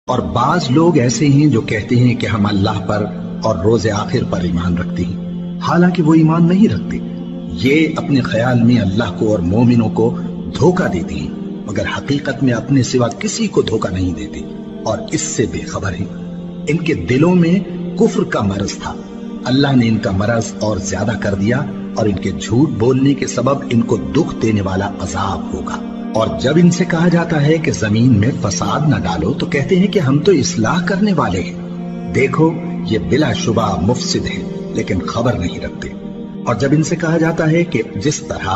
اور بعض لوگ ایسے ہیں جو کہتے ہیں کہ ہم اللہ پر اور روز آخر پر ایمان رکھتے ہیں، حالانکہ وہ ایمان نہیں رکھتے۔ یہ اپنے خیال میں اللہ کو اور مومنوں کو دھوکہ دیتے ہیں، مگر حقیقت میں اپنے سوا کسی کو دھوکہ نہیں دیتے اور اس سے بے خبر ہیں۔ ان کے دلوں میں کفر کا مرض تھا، اللہ نے ان کا مرض اور زیادہ کر دیا، اور ان کے جھوٹ بولنے کے سبب ان کو دکھ دینے والا عذاب ہوگا۔ اور جب ان سے کہا جاتا ہے کہ زمین میں فساد نہ ڈالو تو کہتے ہیں کہ ہم تو اصلاح کرنے والے ہیں۔ دیکھو یہ بلا شبہ مفسد ہے لیکن خبر نہیں رکھتے۔ اور جب ان سے کہا جاتا ہے کہ جس طرح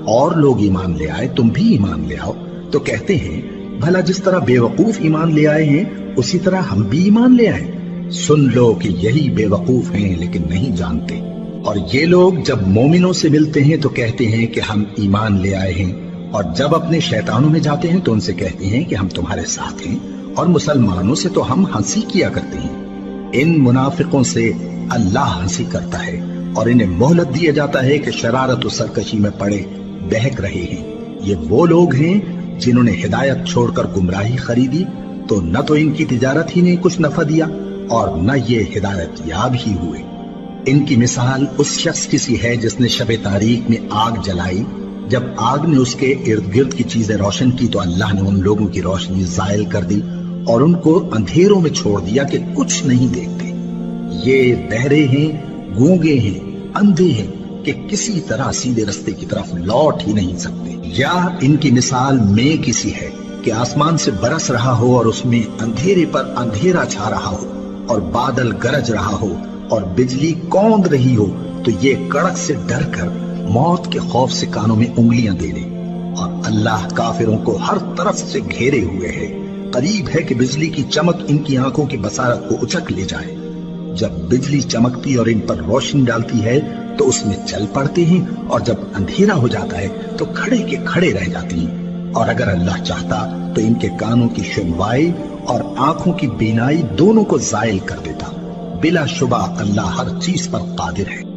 اور لوگ ایمان لے آئے تم بھی ایمان لے آؤ تو کہتے ہیں بھلا جس طرح بے وقوف ایمان لے آئے ہیں اسی طرح ہم بھی ایمان لے آئے۔ سن لو کہ یہی بے وقوف ہیں لیکن نہیں جانتے۔ اور یہ لوگ جب مومنوں سے ملتے ہیں تو کہتے ہیں کہ ہم ایمان لے آئے ہیں، اور جب اپنے شیطانوں میں جاتے ہیں تو ان سے کہتے ہیں کہ ہم تمہارے ساتھ ہیں، اور مسلمانوں سے تو ہم ہنسی کیا کرتے ہیں۔ ان منافقوں سے اللہ ہنسی کرتا ہے اور انہیں مہلت دیا جاتا ہے کہ شرارت و سرکشی میں پڑے بہک رہے ہیں۔ یہ وہ لوگ ہیں جنہوں نے ہدایت چھوڑ کر گمراہی خریدی، تو نہ تو ان کی تجارت ہی نے کچھ نفع دیا اور نہ یہ ہدایت یاب ہی ہوئے۔ ان کی مثال اس شخص کی سی ہے جس نے شب تاریک میں آگ جلائی، جب آگ نے اس کے ارد گرد کی چیزیں روشن کی تو اللہ نے ان لوگوں کی روشنی زائل کر دی اور ان کو اندھیروں میں چھوڑ دیا کہ کچھ نہیں دیکھتے۔ یہ بہرے ہیں، گونگے ہیں، اندھے ہیں کہ کسی طرح سیدھے رستے کی طرف لوٹ ہی نہیں سکتے۔ یا ان کی مثال میں کسی ہے کہ آسمان سے برس رہا ہو اور اس میں اندھیرے پر اندھیرا چھا رہا ہو اور بادل گرج رہا ہو اور بجلی کوند رہی ہو، تو یہ کڑک سے ڈر کر موت کے خوف سے کانوں میں انگلیاں دے لے۔ اور اللہ کافروں کو ہر طرف سے گھیرے ہوئے ہے، قریب ہے کہ بجلی کی چمک ان کی آنکھوں کی بصارت کو اچک لے جائے۔ جب بجلی چمکتی اور ان پر روشنی ڈالتی ہے تو اس میں چل پڑتے ہیں، اور جب اندھیرا ہو جاتا ہے تو کھڑے کے کھڑے رہ جاتے ہیں۔ اور اگر اللہ چاہتا تو ان کے کانوں کی سنوائی اور آنکھوں کی بینائی دونوں کو زائل کر دیتا۔ بلا شبہ اللہ ہر چیز پر قادر ہے۔